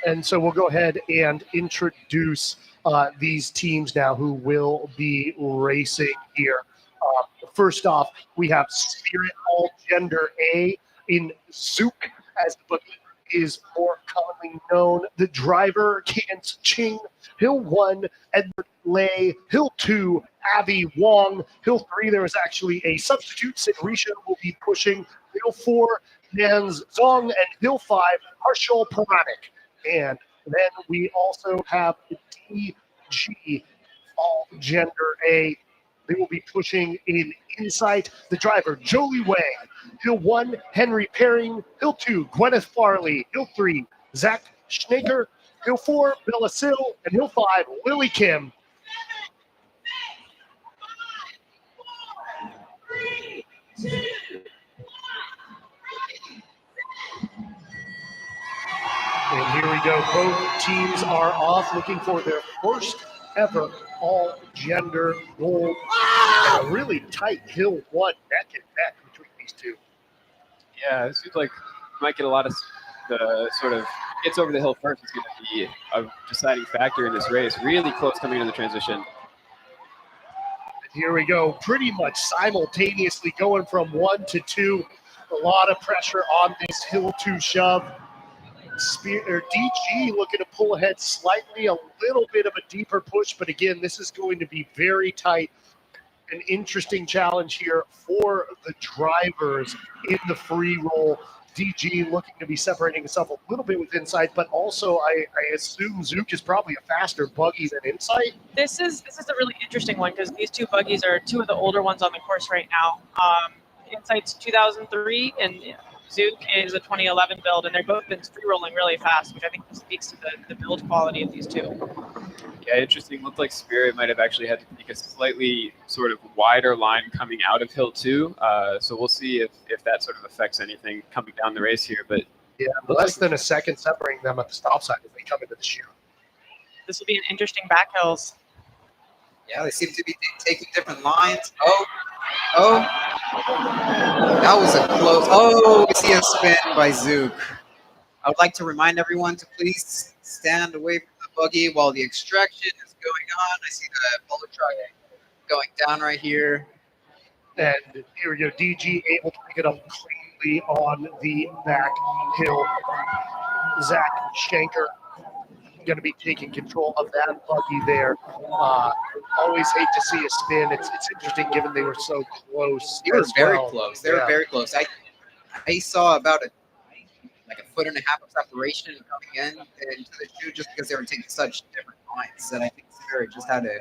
And so we'll go ahead and introduce these teams now who will be racing here. First off, we have Spirit All Gender A in Zuke, as the buggy is more commonly known. The driver, Cadence Ching. Hill 1, Edward Lay. Hill 2, Abby Wong. Hill 3, there was actually a substitute. Sid Risha will be pushing. Hill 4, Nans Zong. And Hill 5, Harshal Puranik. And then we also have DG All Gender A. They will be pushing in Insite. The driver, Jolie Wang. Hill 1, Henry Perring. Hill 2, Gwyneth Farley. Hill 3, Zach Schnaker. Hill 4, Bella Sill. And Hill 5, Lily Kim. And here we go. Both teams are off looking for their first ever all-gender goal. And a really tight Hill 1 neck and neck between these two. Yeah, it seems like we might get a lot of the sort of gets over the hill first is going to be a deciding factor in this race. Really close coming into the transition. And here we go. Pretty much simultaneously going from 1 to 2. A lot of pressure on this Hill 2 shove. DG looking to pull ahead slightly, a little bit of a deeper push, but again, this is going to be very tight. An interesting challenge here for the drivers in the free roll. DG looking to be separating himself a little bit with Insite, but also I assume Zuke is probably a faster buggy than Insite. This is a really interesting one because these two buggies are two of the older ones on the course right now. Insite's 2003 and Zuke is a 2011 build, and they've both been free rolling really fast, which I think speaks to the build quality of these two. Yeah, interesting. Looked like Spirit might have actually had to take a slightly sort of wider line coming out of Hill 2. So we'll see if that sort of affects anything coming down the race here. But yeah, less than a second separating them at the stop sign as they come into the shoot. This will be an interesting back hills. Yeah, they seem to be taking different lines. Oh, that was a close. Oh, we see a spin by Zuke. I would like to remind everyone to please stand away from the buggy while the extraction is going on. I see the bullet truck going down right here. And here we go, DG able to pick it up cleanly on the back hill. Zach Schenker going to be taking control of that buggy there. Always hate to see a spin. It's interesting given they were so close. They were very close. They were very close. I saw about a 1.5 foot of separation coming into the chute just because they were taking such different lines. And I think Spirit just had to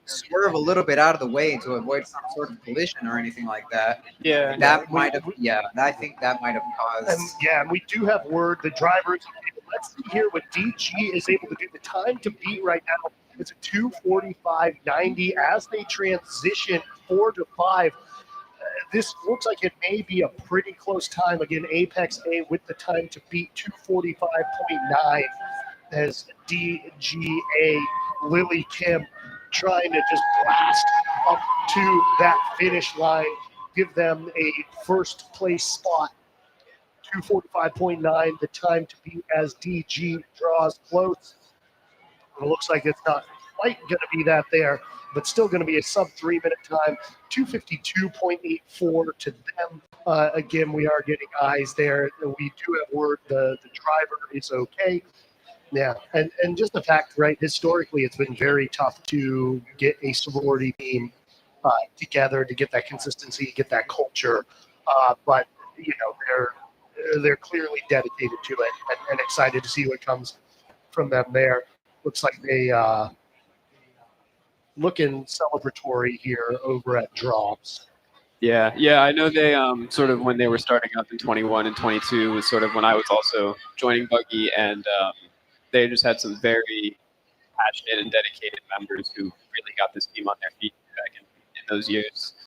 swerve a little bit out of the way to avoid some sort of collision or anything like that. Yeah, that might have. Yeah, I think that might have caused. And we do have word the drivers. Let's see here what DG is able to do. The time to beat right now is a 2:45.90 as they transition 4 to 5. This looks like it may be a pretty close time. Again, Apex A with the time to beat 2:45.9 as DGA Lily Kim trying to just blast up to that finish line, give them a first place spot. 2:45.9, the time to beat as DG draws close. It looks like it's not quite going to be that there, but still going to be a sub 3 minute time. 2:52.84 to them. Again, we are getting eyes there. We do have word the driver is okay. Yeah, and just the fact, right, historically it's been very tough to get a sorority team together, to get that consistency, get that culture. But, you know, they're clearly dedicated to it and excited to see what comes from them there. Looks like they looking celebratory here over at Drops. Yeah, I know they sort of when they were starting up in 21 and 22 was sort of when I was also joining Buggy, and they just had some very passionate and dedicated members who really got this team on their feet back in those years.